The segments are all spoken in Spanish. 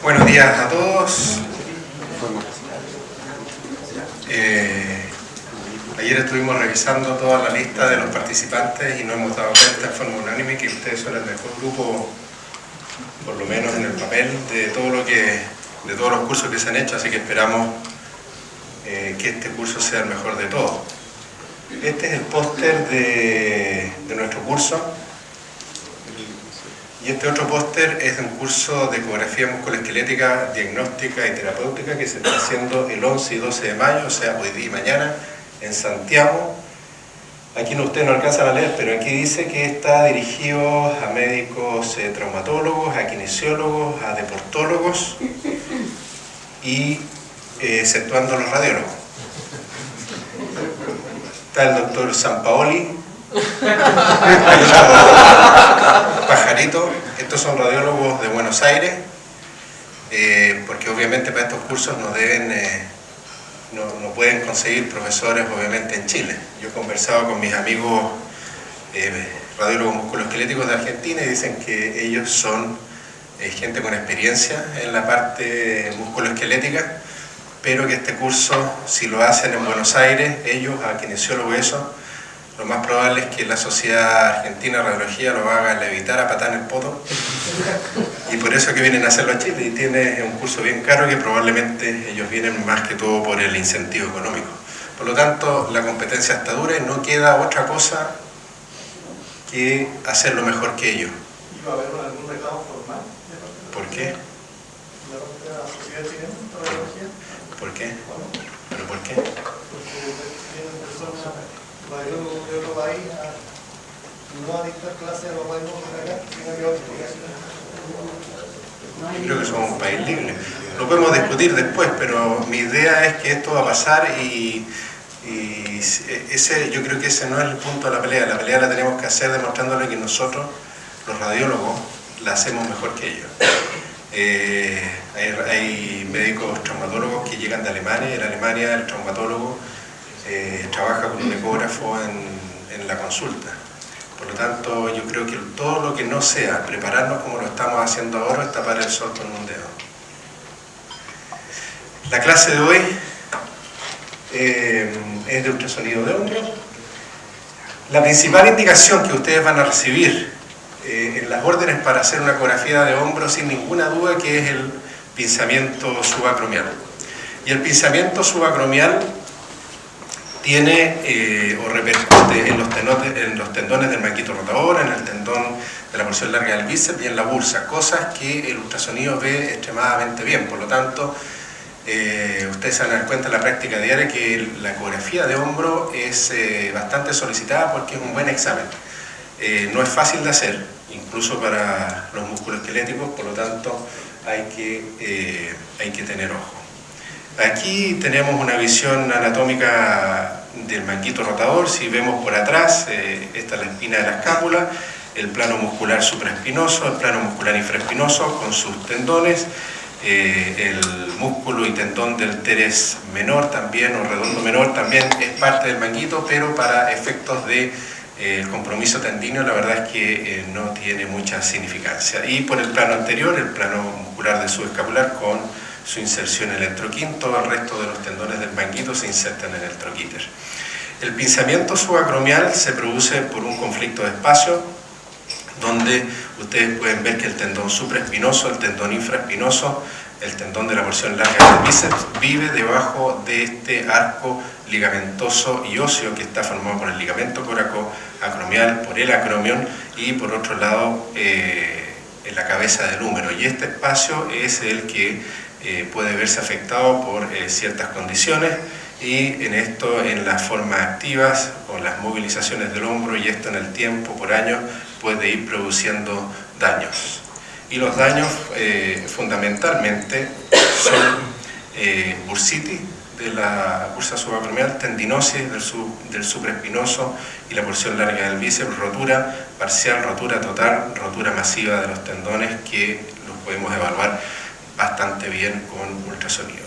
Buenos días a todos. Ayer estuvimos revisando toda la lista de los participantes y nos hemos dado cuenta en forma unánime que ustedes son el mejor grupo, por lo menos en el papel, de todos los cursos que se han hecho, así que esperamos que este curso sea el mejor de todos. Este es el póster de nuestro curso. Y este otro póster es de un curso de ecografía musculoesquelética, diagnóstica y terapéutica que se está haciendo el 11 y 12 de mayo, o sea, hoy día y mañana, en Santiago. Aquí ustedes no alcanzan a leer, pero aquí dice que está dirigido a médicos traumatólogos, a kinesiólogos, a deportólogos y exceptuando los radiólogos. Está el doctor Sampaoli, Pajarito. Estos son radiólogos de Buenos Aires, porque obviamente para estos cursos no pueden conseguir profesores obviamente en Chile. Yo he conversado con mis amigos radiólogos musculoesqueléticos de Argentina y dicen que ellos son gente con experiencia en la parte musculoesquelética, pero que este curso, si lo hacen en Buenos Aires, ellos, a kinesiólogos eso, lo más probable es que la Sociedad Argentina de Radiología lo haga levitar a patar en el poto, y por eso es que vienen a hacerlo a Chile, y tiene un curso bien caro que probablemente ellos vienen más que todo por el incentivo económico. Por lo tanto, la competencia está dura y no queda otra cosa que hacerlo mejor que ellos. ¿Y va a haber algún reclamo formal? ¿Por qué? ¿De la Sociedad Chilena de Radiología? ¿Por qué? ¿Pero por qué? Porque vienen personas radiólogos de otro país no a dictar clases a los radiólogos de acá, sino que a Yo creo que somos un país libre. Lo podemos discutir después, pero mi idea es que esto va a pasar y yo creo que ese no es el punto de la pelea. La pelea la tenemos que hacer demostrándole que nosotros, los radiólogos, la hacemos mejor que ellos. Hay médicos traumatólogos que llegan de Alemania, y en Alemania el traumatólogo trabaja con un ecógrafo en la consulta. Por lo tanto, yo creo que todo lo que no sea prepararnos como lo estamos haciendo ahora es tapar el sol con un dedo. La clase de hoy es de ultrasonido de hombro. La principal indicación que ustedes van a recibir en las órdenes para hacer una ecografía de hombro, sin ninguna duda, que es el pinzamiento subacromial. Y el pinzamiento subacromial tiene o repercute en los tendones del manguito rotador, en el tendón de la porción larga del bíceps y en la bursa, cosas que el ultrasonido ve extremadamente bien. Por lo tanto, ustedes se van a dar cuenta en la práctica diaria que la ecografía de hombro es bastante solicitada porque es un buen examen. No es fácil de hacer, incluso para los músculos esqueléticos, por lo tanto hay que tener ojo. Aquí tenemos una visión anatómica del manguito rotador. Si vemos por atrás, esta es la espina de la escápula, el plano muscular supraespinoso, el plano muscular infraespinoso con sus tendones, el músculo y tendón del teres menor también, o redondo menor, también es parte del manguito, pero para efectos de el compromiso tendíneo la verdad es que no tiene mucha significancia. Y por el plano anterior, el plano muscular del subescapular con su inserción en el troquín, todo el resto de los tendones del manguito se insertan en el troquíter. El pinzamiento subacromial se produce por un conflicto de espacio, donde ustedes pueden ver que el tendón supraespinoso, el tendón infraespinoso, el tendón de la porción larga del bíceps vive debajo de este arco ligamentoso y óseo que está formado por el ligamento coracoacromial, por el acromion y por otro lado en la cabeza del húmero. Y este espacio es el que puede verse afectado por ciertas condiciones, y en las formas activas o las movilizaciones del hombro, y esto en el tiempo por años puede ir produciendo daños. Y los daños fundamentalmente son bursitis de la bursa subacromial, tendinosis del supraespinoso y la porción larga del bíceps, rotura parcial, rotura total, rotura masiva de los tendones, que los podemos evaluar bastante bien con ultrasonido.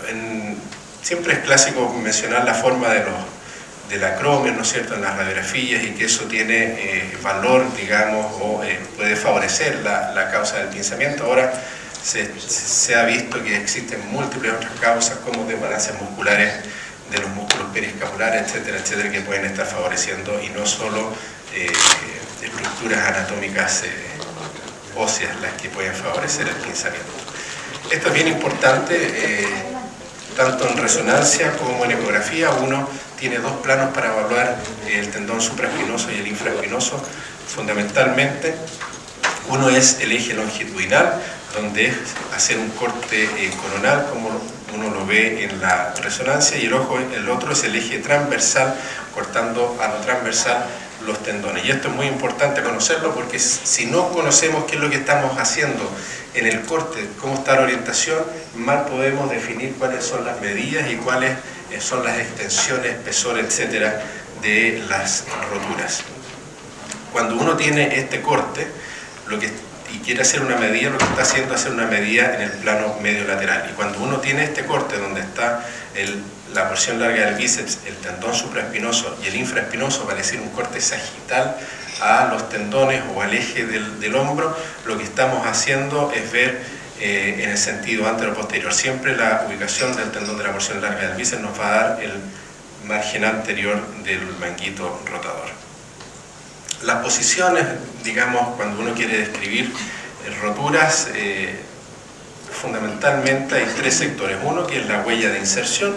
Siempre es clásico mencionar la forma del acromio, ¿no es cierto?, en las radiografías, y que eso tiene valor, digamos, o puede favorecer la causa del pinzamiento. Ahora, se ha visto que existen múltiples otras causas como desbalances musculares de los músculos periescapulares, etcétera, etcétera, que pueden estar favoreciendo, y no solo estructuras anatómicas óseas las que pueden favorecer el pinzamiento. Esto es bien importante, tanto en resonancia como en ecografía. Uno tiene dos planos para evaluar el tendón supraespinoso y el infraespinoso, fundamentalmente. Uno es el eje longitudinal, donde es hacer un corte coronal, como uno lo ve en la resonancia, y el otro es el eje transversal, cortando a lo transversal los tendones. Y esto es muy importante conocerlo, porque si no conocemos qué es lo que estamos haciendo en el corte, cómo está la orientación, mal podemos definir cuáles son las medidas y cuáles son las extensiones, espesor, etcétera, de las roturas. Cuando uno tiene este corte y quiere hacer una medida, lo que está haciendo es hacer una medida en el plano medio lateral. Y cuando uno tiene este corte donde está la porción larga del bíceps, el tendón supraespinoso y el infraespinoso, vale decir un corte sagital a los tendones o al eje del hombro, lo que estamos haciendo es ver en el sentido antero-posterior. Siempre la ubicación del tendón de la porción larga del bíceps nos va a dar el margen anterior del manguito rotador. Las posiciones, digamos, cuando uno quiere describir roturas, fundamentalmente hay tres sectores. Uno que es la huella de inserción,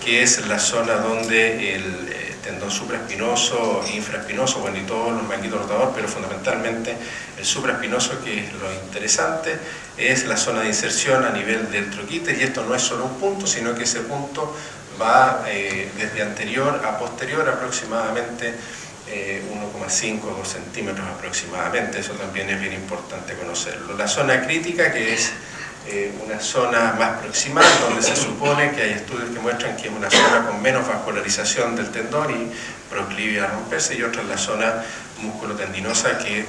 que es la zona donde el tendón supraespinoso, infraespinoso, bueno, y todos los manguitos rotadores, pero fundamentalmente el supraespinoso, que es lo interesante, es la zona de inserción a nivel del troquites, y esto no es solo un punto, sino que ese punto va desde anterior a posterior aproximadamente 1,5 o 2 centímetros aproximadamente. Eso también es bien importante conocerlo. La zona crítica, que es una zona más proximal, donde se supone que hay estudios que muestran que es una zona con menos vascularización del tendón y proclive a romperse, y otra es la zona musculotendinosa, que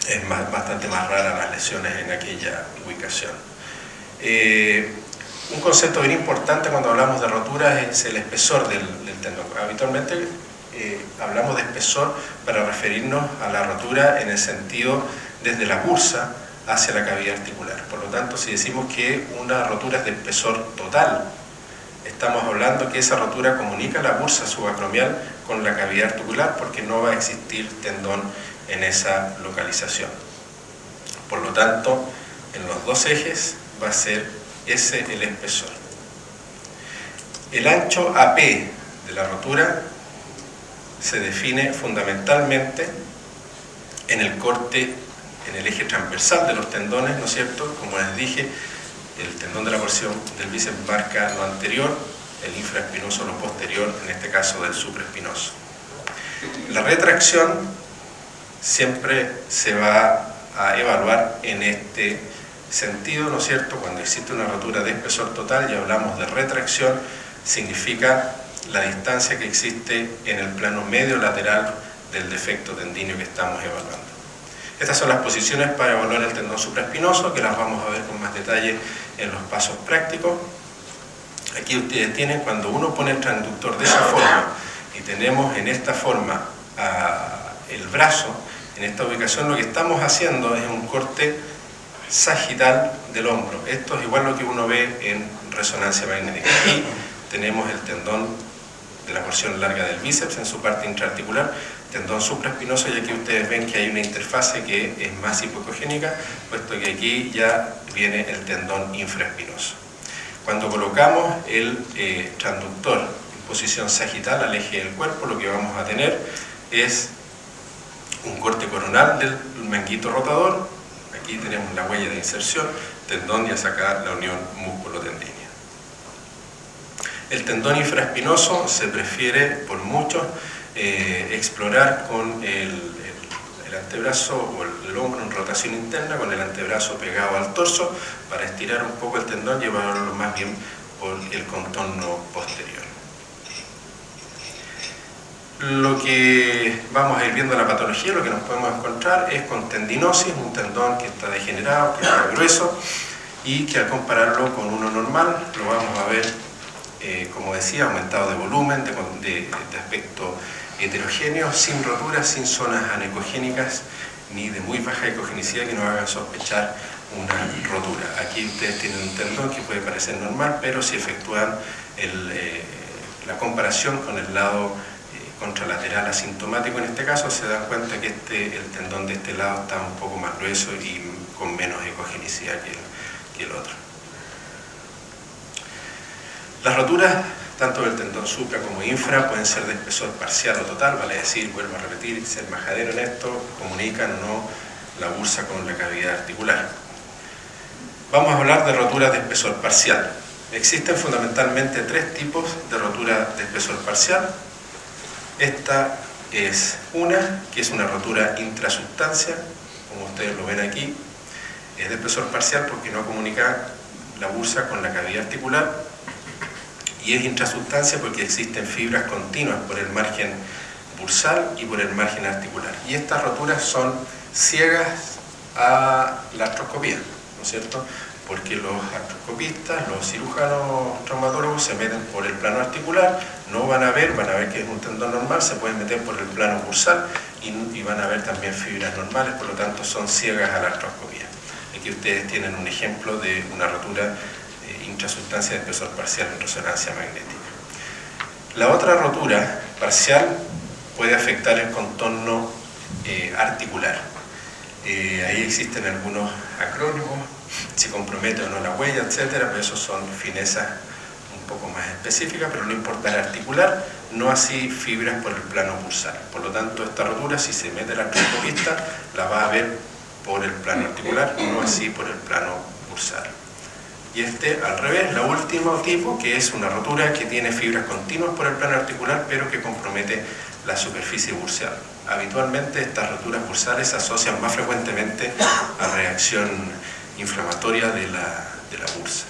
es bastante más rara las lesiones en aquella ubicación. Un concepto bien importante cuando hablamos de roturas es el espesor del tendón. Habitualmente hablamos de espesor para referirnos a la rotura en el sentido desde la bursa hacia la cavidad articular. Por lo tanto, si decimos que una rotura es de espesor total, estamos hablando que esa rotura comunica la bursa subacromial con la cavidad articular, porque no va a existir tendón en esa localización. Por lo tanto, en los dos ejes va a ser ese el espesor. El ancho AP de la rotura se define fundamentalmente en el corte, en el eje transversal de los tendones, ¿no es cierto? Como les dije, el tendón de la porción del bíceps marca lo anterior, el infraespinoso lo posterior, en este caso del supraespinoso. La retracción siempre se va a evaluar en este sentido, ¿no es cierto? Cuando existe una rotura de espesor total y hablamos de retracción, significa la distancia que existe en el plano medio lateral del defecto tendíneo que estamos evaluando. Estas son las posiciones para evaluar el tendón supraespinoso, que las vamos a ver con más detalle en los pasos prácticos. Aquí ustedes tienen, cuando uno pone el transductor de esa forma y tenemos en esta forma el brazo, en esta ubicación, lo que estamos haciendo es un corte sagital del hombro. Esto es igual a lo que uno ve en resonancia magnética. Aquí tenemos el tendón de la porción larga del bíceps en su parte intraarticular, tendón supraespinoso, y aquí ustedes ven que hay una interfase que es más hipocogénica, puesto que aquí ya viene el tendón infraespinoso. Cuando colocamos el transductor en posición sagital al eje del cuerpo, lo que vamos a tener es un corte coronal del manguito rotador. Aquí tenemos la huella de inserción, tendón, y a sacar la unión músculo-tendínea. El tendón infraespinoso se prefiere por muchos explorar con el antebrazo o el hombro en rotación interna, con el antebrazo pegado al torso, para estirar un poco el tendón y llevarlo más bien por el contorno posterior. Lo que vamos a ir viendo en la patología, lo que nos podemos encontrar es con tendinosis, un tendón que está degenerado, que está grueso, y que al compararlo con uno normal lo vamos a ver, como decía, aumentado de volumen, de aspecto heterogéneo, sin roturas, sin zonas anecogénicas ni de muy baja ecogenicidad que nos hagan sospechar una rotura. Aquí ustedes tienen un tendón que puede parecer normal, pero si efectúan la comparación con el lado contralateral asintomático, en este caso, se dan cuenta que el tendón de este lado está un poco más grueso y con menos ecogenicidad que el otro. Las roturas, tanto del tendón supra como infra, pueden ser de espesor parcial o total, vale decir, vuelvo a repetir, ser majadero en esto, comunican o no la bursa con la cavidad articular. Vamos a hablar de roturas de espesor parcial. Existen fundamentalmente tres tipos de rotura de espesor parcial. Esta es una, que es una rotura intrasustancia, como ustedes lo ven aquí. Es de espesor parcial porque no comunica la bursa con la cavidad articular, y es intrasustancia porque existen fibras continuas por el margen bursal y por el margen articular. Y estas roturas son ciegas a la artroscopía, ¿no es cierto? Porque los artroscopistas, los cirujanos traumatólogos se meten por el plano articular, no van a ver que es un tendón normal, se pueden meter por el plano bursal y van a ver también fibras normales, por lo tanto son ciegas a la artroscopía. Aquí ustedes tienen un ejemplo de una rotura intrasustancia de espesor parcial en resonancia magnética. La otra rotura parcial puede afectar el contorno articular. Ahí existen algunos acrónimos, si compromete o no la huella, etcétera, pero esos son finezas un poco más específicas, pero no importa el articular, no así fibras por el plano bursal. Por lo tanto, esta rotura, si se mete el artroscopista, la va a ver por el plano articular, no así por el plano bursal. Y al revés, el último tipo, que es una rotura que tiene fibras continuas por el plano articular, pero que compromete la superficie bursal. Habitualmente estas roturas bursales se asocian más frecuentemente a reacción inflamatoria de la bursa.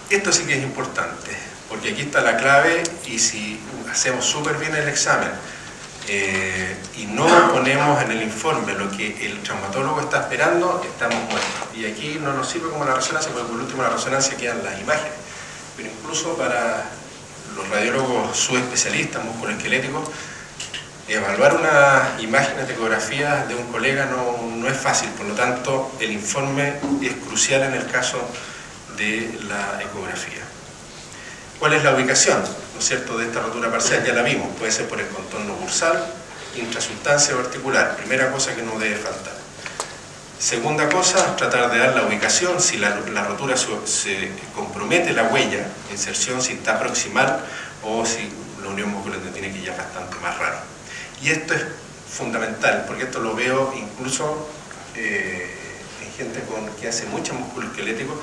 Esto sí que es importante, porque aquí está la clave, y si hacemos súper bien el examen y no ponemos en el informe lo que el traumatólogo está esperando, estamos muertos. Y aquí no nos sirve como la resonancia, porque por último la resonancia quedan las imágenes. Pero incluso para los radiólogos subespecialistas, musculoesqueléticos, evaluar una imagen de ecografía de un colega no es fácil, por lo tanto el informe es crucial en el caso de la ecografía. ¿Cuál es la ubicación, ¿no es cierto?, de esta rotura parcial? Ya la vimos, puede ser por el contorno bursal, intrasustancia o articular, primera cosa que no debe faltar. Segunda cosa, tratar de dar la ubicación, si la rotura se compromete la huella, inserción, si está proximal o si la unión musculoesquelética que ya es bastante más raro. Y esto es fundamental, porque esto lo veo incluso en gente que hace mucho músculo esquelético,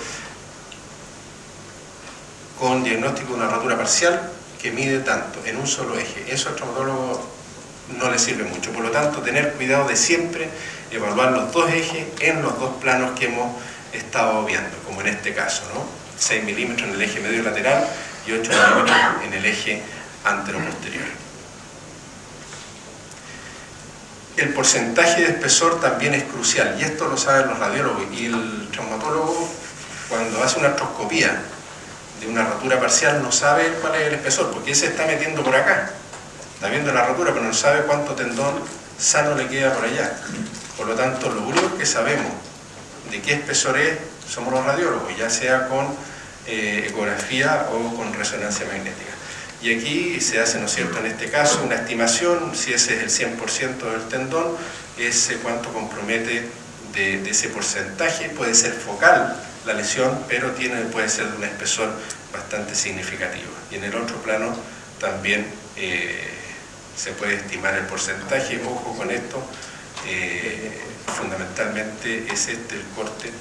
con diagnóstico de una rotura parcial que mide tanto en un solo eje. Eso al traumatólogo no le sirve mucho. Por lo tanto, tener cuidado de siempre evaluar los dos ejes en los dos planos que hemos estado viendo, como en este caso, ¿no? 6 milímetros en el eje medio lateral y 8 milímetros en el eje anteroposterior. El porcentaje de espesor también es crucial, y esto lo saben los radiólogos, y el traumatólogo, cuando hace una artroscopía de una rotura parcial, no sabe cuál es el espesor, porque él se está metiendo por acá, está viendo la rotura, pero no sabe cuánto tendón sano le queda por allá. Por lo tanto, lo único que sabemos de qué espesor es somos los radiólogos, ya sea con ecografía o con resonancia magnética. Y aquí se hace, ¿no es cierto?, en este caso una estimación, si ese es el 100% del tendón, ese cuánto compromete de ese porcentaje. Puede ser focal la lesión, pero puede ser de un espesor bastante significativo. Y en el otro plano también se puede estimar el porcentaje. Ojo con esto, fundamentalmente es el corte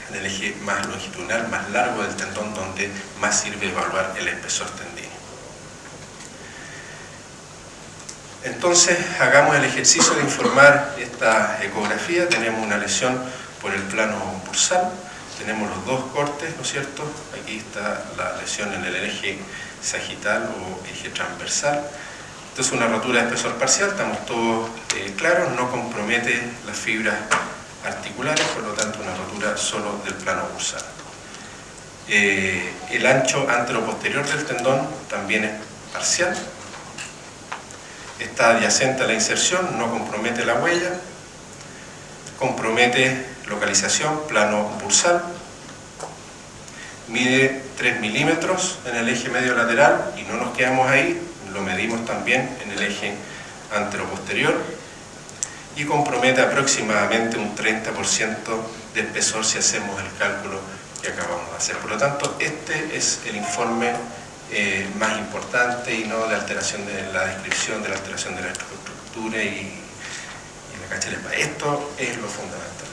en el eje más longitudinal, más largo del tendón, donde más sirve evaluar el espesor tendíneo. Entonces, hagamos el ejercicio de informar esta ecografía. Tenemos una lesión por el plano bursal, tenemos los dos cortes, ¿no es cierto? Aquí está la lesión en el eje sagital o eje transversal. Entonces, una rotura de espesor parcial, estamos todos claros, no compromete las fibras articulares, por lo tanto una rotura solo del plano bursal. El ancho anteroposterior del tendón también es parcial, está adyacente a la inserción, no compromete la huella. compromete localización, plano bursal, mide 3 milímetros en el eje medio lateral y no nos quedamos ahí, lo medimos también en el eje anteroposterior y compromete aproximadamente un 30% de espesor si hacemos el cálculo que acabamos de hacer. Por lo tanto, este es el informe más importante y no de alteración de la descripción, de la alteración de la estructura y la cachelepa. Esto es lo fundamental.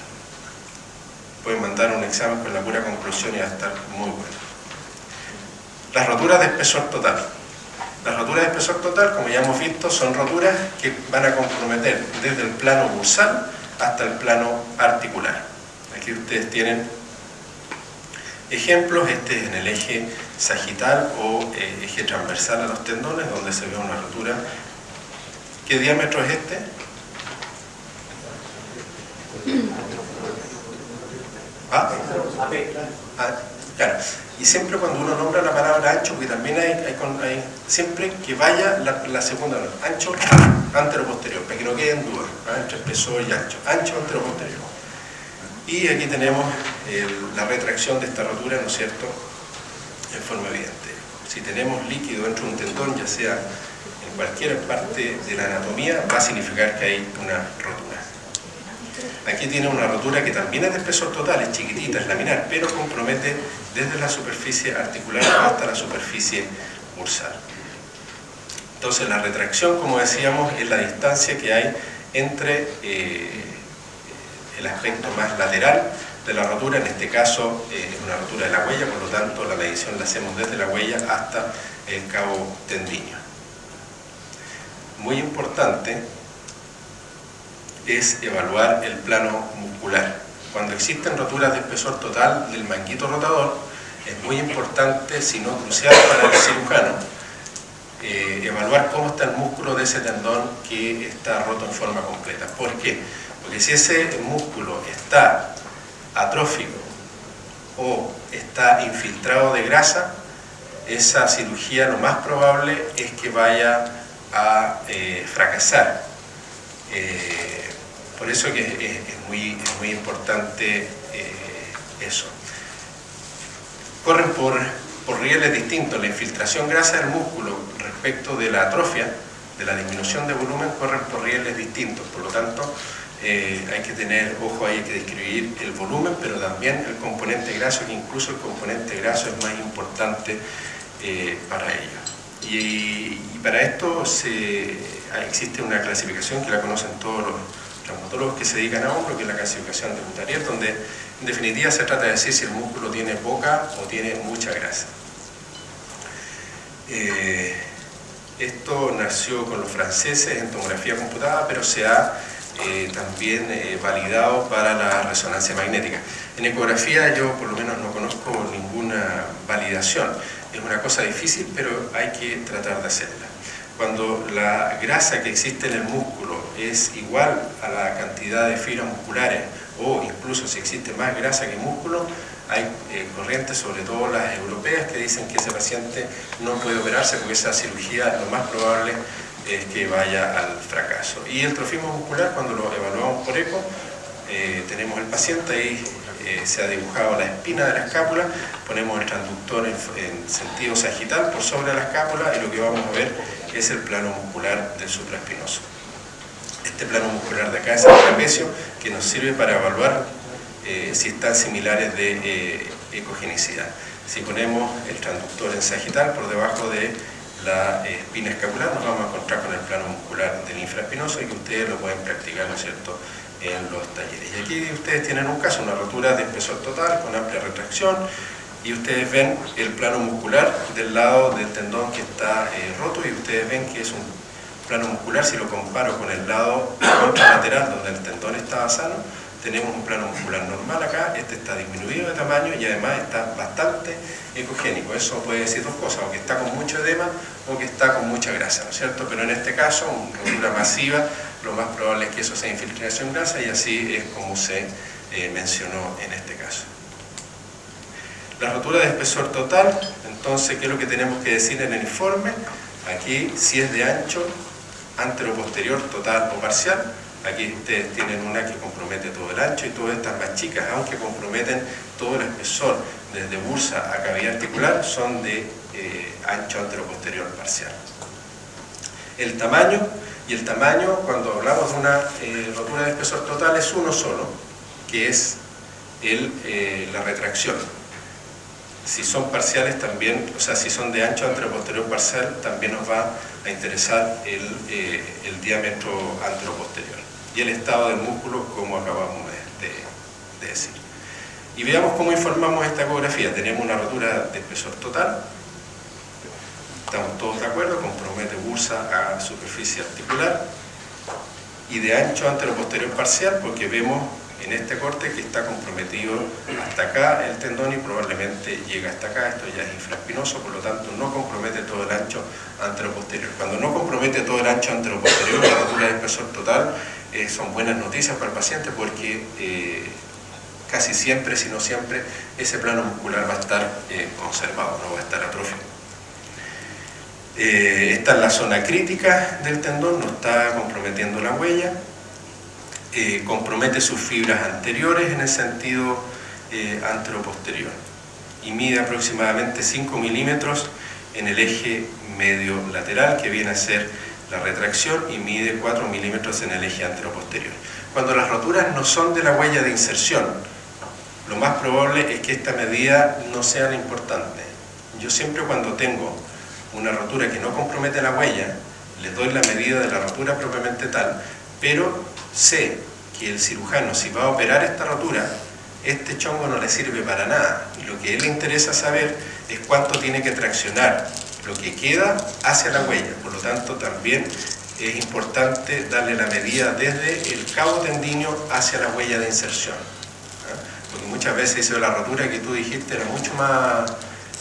Pueden mandar un examen con la pura conclusión y va a estar muy bueno. Las roturas de espesor total. Las roturas de espesor total, como ya hemos visto, son roturas que van a comprometer desde el plano bursal hasta el plano articular. Aquí ustedes tienen ejemplos, este es en el eje sagital o eje transversal a los tendones, donde se ve una rotura. ¿Qué diámetro es este? Claro. Y siempre cuando uno nombra la palabra ancho, porque también hay siempre que vaya la segunda, ancho anteroposterior, para que no queden dudas, entre espesor y ancho anteroposterior. Y aquí tenemos la retracción de esta rotura, ¿no es cierto?, en forma evidente. Si tenemos líquido dentro de un tendón, ya sea en cualquier parte de la anatomía, va a significar que hay una rotura. Aquí tiene una rotura que también es de espesor total, es chiquitita, es laminar, pero compromete desde la superficie articular hasta la superficie bursal. Entonces la retracción, como decíamos, es la distancia que hay entre el aspecto más lateral de la rotura, en este caso una rotura de la huella, por lo tanto la medición la hacemos desde la huella hasta el cabo tendíneo. Muy importante es evaluar el plano muscular. Cuando existen roturas de espesor total del manguito rotador, es muy importante, si no crucial para el cirujano, evaluar cómo está el músculo de ese tendón que está roto en forma completa. ¿Por qué? Porque si ese músculo está atrófico o está infiltrado de grasa, esa cirugía lo más probable es que vaya a fracasar. Por eso que es muy importante eso. Corren por rieles distintos. La infiltración grasa del músculo respecto de la atrofia, de la disminución de volumen, corren por rieles distintos. Por lo tanto, hay que tener ojo ahí, hay que describir el volumen, pero también el componente graso, que incluso el componente graso es más importante para ello. Y para esto existe una clasificación que la conocen todos los traumatólogos que se dedican a hombro, que es la clasificación de Couturier, donde en definitiva se trata de decir si el músculo tiene poca o tiene mucha grasa. Esto nació con los franceses en tomografía computada, pero se ha también validado para la resonancia magnética. En ecografía yo por lo menos no conozco ninguna validación. Es una cosa difícil, pero hay que tratar de hacerla. Cuando la grasa que existe en el músculo es igual a la cantidad de fibras musculares, o incluso si existe más grasa que músculo, hay corrientes, sobre todo las europeas, que dicen que ese paciente no puede operarse porque esa cirugía lo más probable es que vaya al fracaso. Y el trofismo muscular, cuando lo evaluamos por eco, tenemos el paciente, ahí se ha dibujado la espina de la escápula, ponemos el transductor en sentido sagital por sobre la escápula y lo que vamos a ver es el plano muscular del supraespinoso. Este plano muscular de acá es el trapecio, que nos sirve para evaluar si están similares de ecogenicidad. Si ponemos el transductor en sagital por debajo de la espina escapular, nos vamos a encontrar con el plano muscular del infraespinoso, y que ustedes lo pueden practicar, ¿no es cierto?, en los talleres. Y aquí ustedes tienen un caso, una rotura de espesor total con amplia retracción, y ustedes ven el plano muscular del lado del tendón que está roto, y ustedes ven que es un plano muscular. Si lo comparo con el lado contralateral donde el tendón estaba sano, tenemos un plano muscular normal acá, este está disminuido de tamaño y además está bastante ecogénico. Eso puede decir dos cosas, o que está con mucho edema o que está con mucha grasa, ¿no es cierto? Pero en este caso, una rotura masiva, lo más probable es que eso sea infiltración grasa, y así es como se mencionó en este caso. La rotura de espesor total, entonces, ¿qué es lo que tenemos que decir en el informe? Aquí, si es de ancho anteroposterior total o parcial, Aquí ustedes tienen una que compromete todo el ancho y todas estas más chicas, aunque comprometen todo el espesor desde bursa a cavidad articular, son de ancho anteroposterior parcial. El tamaño, cuando hablamos de una rotura de espesor total, es uno solo, que es la retracción. Si son parciales también, o sea, si son de ancho anteroposterior parcial, también nos va a interesar el diámetro anteroposterior y el estado del músculo, como acabamos de decir. Y veamos cómo informamos esta ecografía. Tenemos una rotura de espesor total, estamos todos de acuerdo, compromete bursa a superficie articular, y de ancho anteroposterior parcial, porque vemos en este corte que está comprometido hasta acá el tendón y probablemente llega hasta acá. Esto ya es infraespinoso, por lo tanto no compromete todo el ancho anteroposterior. Cuando no compromete todo el ancho anteroposterior, la rotura de espesor total, son buenas noticias para el paciente, porque casi siempre, si no siempre, ese plano muscular va a estar conservado, no va a estar atrófico. Esta es la zona crítica del tendón, no está comprometiendo la huella. Compromete sus fibras anteriores en el sentido anteroposterior y mide aproximadamente 5 milímetros en el eje medio lateral, que viene a ser la retracción, y mide 4 milímetros en el eje anteroposterior. Cuando las roturas no son de la huella de inserción, lo más probable es que esta medida no sea la importante. Yo siempre, cuando tengo una rotura que no compromete la huella, le doy la medida de la rotura propiamente tal, pero sé que el cirujano, si va a operar esta rotura, este chongo no le sirve para nada, y lo que a él le interesa saber es cuánto tiene que traccionar lo que queda hacia la huella. Por lo tanto, también es importante darle la medida desde el cabo tendíneo hacia la huella de inserción, porque muchas veces dice, la rotura que tú dijiste era mucho más,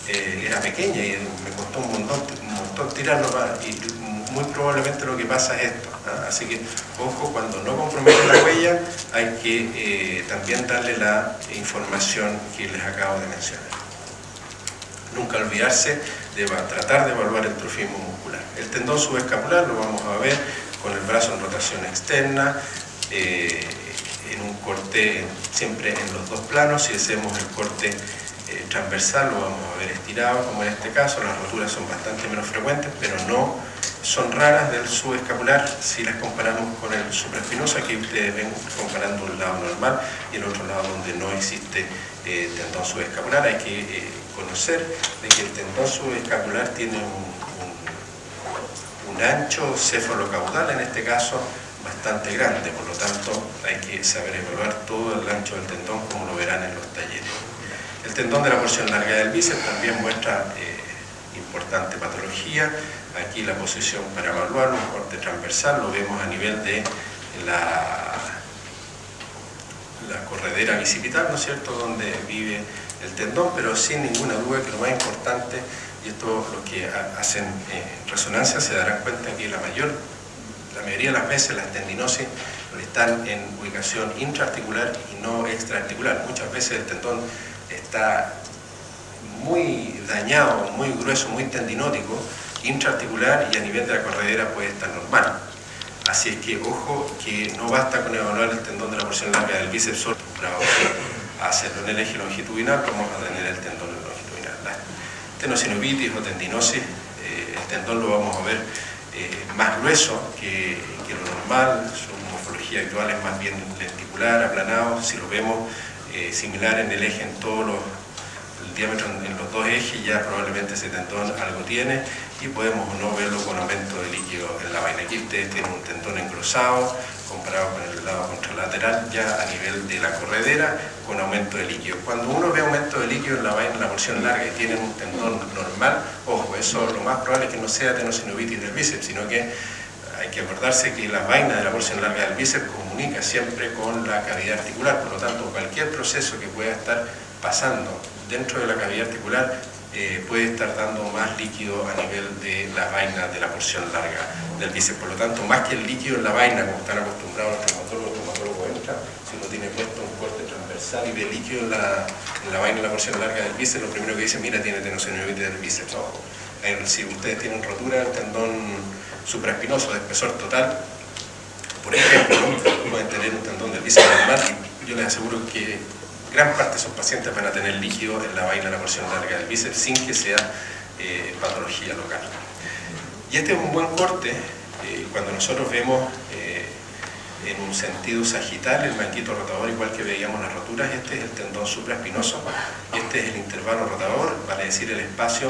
era pequeña y me costó un montón tirarlo, y muy probablemente lo que pasa es esto. Así que, ojo, cuando no compromete la huella, hay que también darle la información que les acabo de mencionar. Nunca olvidarse de tratar de evaluar el trofismo muscular. El tendón subescapular lo vamos a ver con el brazo en rotación externa, en un corte siempre en los dos planos. Si hacemos el corte transversal, lo vamos a ver estirado, como en este caso. Las roturas son bastante menos frecuentes, pero no son raras del subescapular si las comparamos con el supraespinoso. Aquí ustedes ven comparando un lado normal y el otro lado donde no existe tendón subescapular. Hay que conocer de que el tendón subescapular tiene un ancho cefalocaudal, en este caso bastante grande, por lo tanto hay que saber evaluar todo el ancho del tendón, como lo verán en los talleres. El tendón de la porción larga del bíceps también muestra importante patología. Aquí la posición para evaluarlo, un corte transversal, lo vemos a nivel de la corredera bicipital, ¿no es cierto?, donde vive el tendón, pero sin ninguna duda que lo más importante, y esto lo que hacen resonancia se darán cuenta que la mayoría de las veces las tendinosis están en ubicación intraarticular y no extraarticular. Muchas veces el tendón está muy dañado, muy grueso, muy tendinótico, intraarticular, y a nivel de la corredera puede estar normal. Así es que, ojo, que no basta con evaluar el tendón de la porción larga del bíceps solo para hacerlo en el eje longitudinal, vamos a tener el tendón longitudinal. La tenosinovitis o tendinosis, el tendón lo vamos a ver más grueso que lo normal. Su morfología actual es más bien lenticular, aplanado. Si lo vemos similar en el eje, en todos el diámetro en los dos ejes, ya probablemente ese tendón algo tiene, y podemos o no verlo con aumento de líquido en la vaina. Aquí ustedes tienen un tendón engrosado comparado con el lado contralateral, ya a nivel de la corredera, con aumento de líquido. Cuando uno ve aumento de líquido en la vaina, en la porción larga, y tienen un tendón normal, ojo, eso lo más probable es que no sea tenosinovitis del bíceps, sino que hay que acordarse que la vaina de la porción larga del bíceps comunica siempre con la cavidad articular. Por lo tanto, cualquier proceso que pueda estar pasando dentro de la cavidad articular puede estar dando más líquido a nivel de la vaina de la porción larga del bíceps. Por lo tanto, más que el líquido en la vaina, como están acostumbrados los traumatólogos entra, si uno tiene puesto un corte transversal y ve líquido en la vaina de la porción larga del bíceps, lo primero que dice, mira, tiene tenosinovitis del bíceps. Ojo. Si ustedes tienen rotura del tendón supraespinoso de espesor total, Por ejemplo, pueden tener un tendón del bíceps normal y yo les aseguro que gran parte de esos pacientes van a tener líquido en la vaina, en la porción larga del bíceps, sin que sea patología local. Y este es un buen corte cuando nosotros vemos en un sentido sagital el manguito rotador, igual que veíamos las roturas. Este es el tendón supraespinoso y este es el intervalo rotador, vale decir el espacio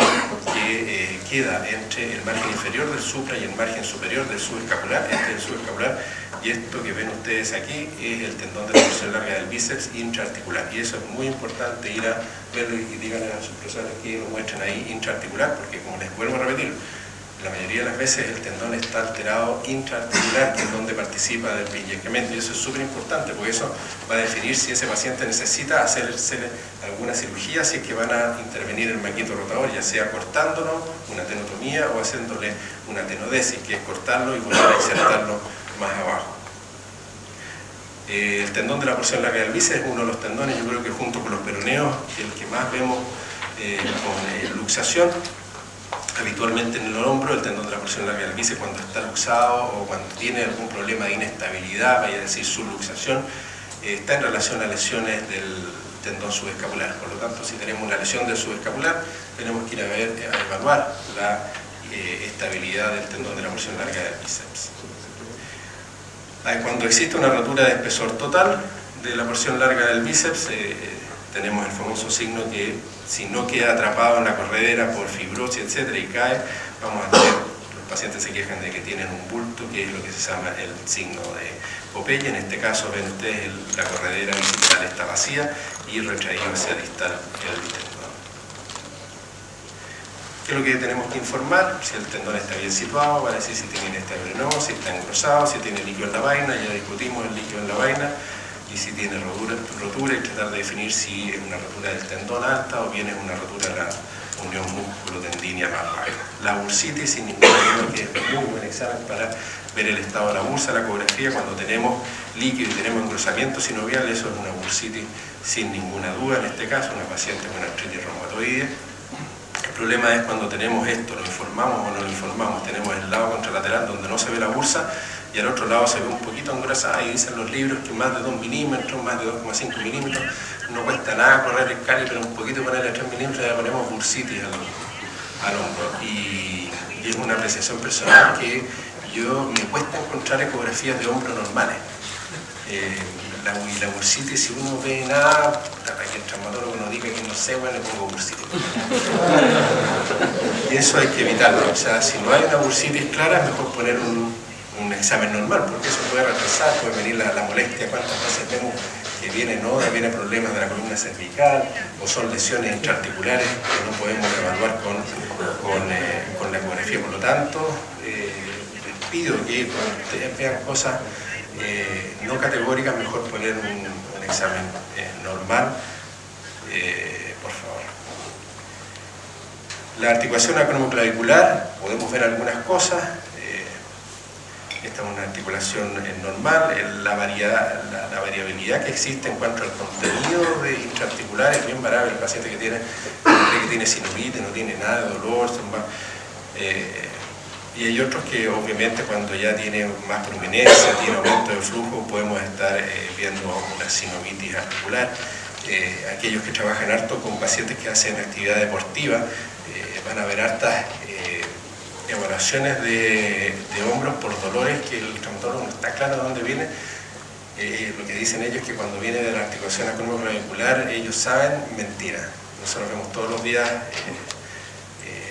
que queda entre el margen inferior del supra y el margen superior del subescapular. Este es el subescapular y esto que ven ustedes aquí es el tendón de la porción larga del bíceps intraarticular, y eso es muy importante ir a verlo y díganle a sus profesores que lo muestren ahí intraarticular, porque como les vuelvo a repetir, la mayoría de las veces el tendón está alterado intraarticular, que es donde participa del pinyenquemiento, y eso es súper importante, porque eso va a definir si ese paciente necesita hacerse alguna cirugía, si es que van a intervenir el manguito rotador, ya sea cortándolo, una tenotomía, o haciéndole una tenodesis, que es cortarlo y volver a insertarlo más abajo. El tendón de la porción larga del bíceps es uno de los tendones, yo creo que junto con los peroneos, el que más vemos con luxación. Habitualmente en el hombro, el tendón de la porción larga del bíceps, cuando está luxado o cuando tiene algún problema de inestabilidad, vaya a decir subluxación, está en relación a lesiones del tendón subescapular. Por lo tanto, si tenemos una lesión del subescapular, tenemos que ir a evaluar la estabilidad del tendón de la porción larga del bíceps. Cuando existe una rotura de espesor total de la porción larga del bíceps, tenemos el famoso signo que si no queda atrapado en la corredera por fibrosis, etcétera, y cae, vamos a tener, los pacientes se quejan de que tienen un bulto, que es lo que se llama el signo de Popeye. En este caso ven ustedes la corredera bicipital está vacía y retraído hacia distal el tendón. ¿Qué es lo que tenemos que informar? Si el tendón está bien situado, va a decir si tiene inestabilidad o no, si está engrosado, si tiene líquido en la vaina, ya discutimos el líquido en la vaina, y si tiene rotura, y tratar de definir si es una rotura del tendón alta o bien es una rotura de la unión músculo-tendínea más baja. La bursitis, sin ninguna duda, que es muy buen examen para ver el estado de la bursa, la ecografía. Cuando tenemos líquido y tenemos engrosamiento sinovial, eso es una bursitis sin ninguna duda. En este caso, una paciente con artritis reumatoide. El problema es cuando tenemos esto, lo informamos o no lo informamos. Tenemos el lado contralateral donde no se ve la bursa, y al otro lado se ve un poquito engrosada, y dicen los libros que más de 2 milímetros, más de 2,5 milímetros, no cuesta nada correr el cali, pero un poquito ponerle 3 milímetros ya ponemos bursitis al hombro. Y es una apreciación personal que me cuesta encontrar ecografías de hombro normales. La bursitis, si uno ve nada, para que el traumatólogo no diga que no sé, bueno, le pongo bursitis. Y eso hay que evitarlo. O sea, si no hay una bursitis clara, es mejor poner un examen normal, porque eso puede retrasar, puede venir la molestia. ¿Cuántas veces vemos que vienen problemas de la columna cervical o son lesiones intraarticulares que no podemos evaluar con la ecografía? Por lo tanto, les pido que cuando ustedes vean cosas no categóricas, mejor poner un examen normal, por favor. La articulación acromioclavicular, podemos ver algunas cosas. Esta es una articulación normal. La variabilidad que existe en cuanto al contenido de intraarticular es bien variable. El paciente que tiene sinovitis, no tiene nada de dolor, y hay otros que obviamente cuando ya tiene más prominencia, tiene aumento de flujo, podemos estar viendo una sinovitis articular. Aquellos que trabajan harto con pacientes que hacen actividad deportiva van a ver hartas evaluaciones de hombros por dolores que el traumatólogo no está claro de dónde viene. Lo que dicen ellos es que cuando viene de la articulación acromioclavicular ellos saben mentira. Nosotros vemos todos los días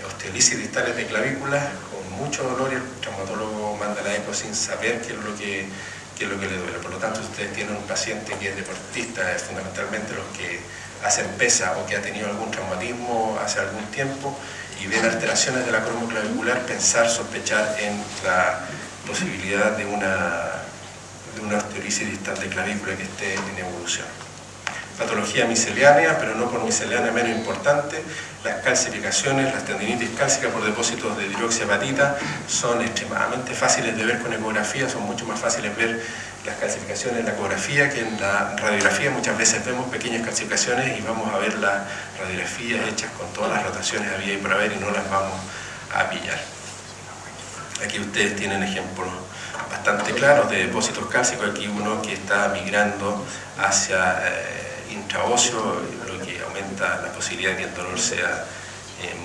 osteolisis distales de clavículas con mucho dolor, y el traumatólogo manda la eco sin saber qué es lo que le duele. Por lo tanto, si ustedes tienen un paciente que es deportista, es fundamentalmente los que hacen pesa o que ha tenido algún traumatismo hace algún tiempo y ven alteraciones de la acromioclavicular, sospechar en la posibilidad de una osteolisis distal de clavícula que esté en evolución. Patología miscelánea, pero no por miscelánea menos importante, las calcificaciones, las tendinitis cálcicas por depósitos de diroxiapatita son extremadamente fáciles de ver con ecografía, son mucho más fáciles ver las calcificaciones en la ecografía que en la radiografía. Muchas veces vemos pequeñas calcificaciones y vamos a ver las radiografías hechas con todas las rotaciones había y por haber y no las vamos a pillar. Aquí ustedes tienen ejemplos bastante claros de depósitos cálcicos. Aquí uno que está migrando hacia intraóseo, lo que aumenta la posibilidad de que el dolor sea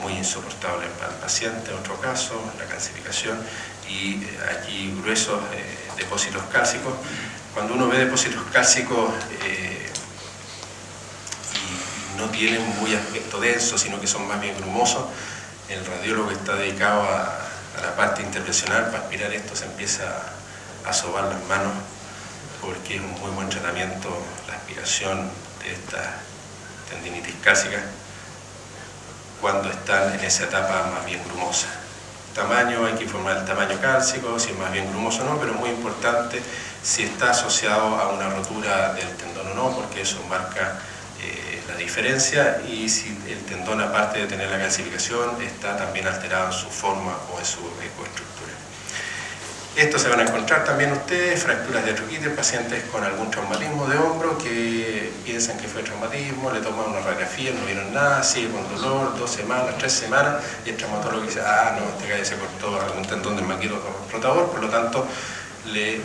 muy insoportable para el paciente, en otro caso, la calcificación, y aquí gruesos depósitos cálcicos. Cuando uno ve depósitos cálcicos y no tienen muy aspecto denso, sino que son más bien grumosos, el radiólogo que está dedicado a la parte intervencional para aspirar esto se empieza a sobar las manos, porque es un muy buen tratamiento la aspiración de esta tendinitis cálcica cuando están en esa etapa más bien grumosa. Tamaño, hay que informar el tamaño cálcico, si es más bien grumoso o no, pero es muy importante si está asociado a una rotura del tendón o no, porque eso marca la diferencia, y si el tendón, aparte de tener la calcificación, está también alterado en su forma o en su ecoestructura. Esto se van a encontrar también ustedes, fracturas de troquíter, pacientes con algún traumatismo de hombro que piensan que fue traumatismo, le toman una radiografía, no vieron nada, sigue con dolor, 2 semanas, 3 semanas, y el traumatólogo dice, ah, no, este gallo se cortó algún tendón del manguito rotador, por lo tanto le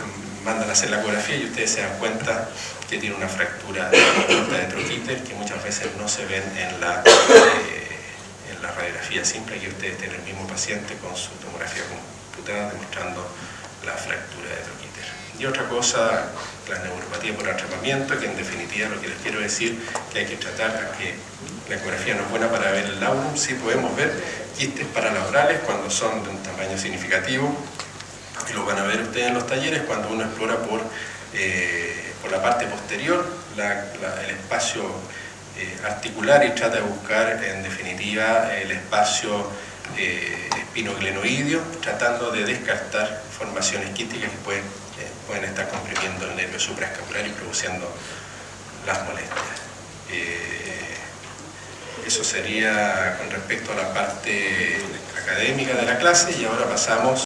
mandan a hacer la ecografía y ustedes se dan cuenta que tiene una fractura de troquíter que muchas veces no se ven en la radiografía simple. Aquí ustedes tienen el mismo paciente con su tomografía computada demostrando la fractura de troquíter. Y otra cosa, la neuropatía por atrapamiento, que en definitiva lo que les quiero decir que hay que tratar a que la ecografía no es buena para ver el labrum. Sí podemos ver quistes paralaborales cuando son de un tamaño significativo, y lo van a ver ustedes en los talleres cuando uno explora por la parte posterior el espacio articular y trata de buscar en definitiva el espacio espinoglenoideo, tratando de descartar formaciones quísticas que pueden estar comprimiendo el nervio supraescapular y produciendo las molestias. Eso sería con respecto a la parte académica de la clase, y ahora pasamos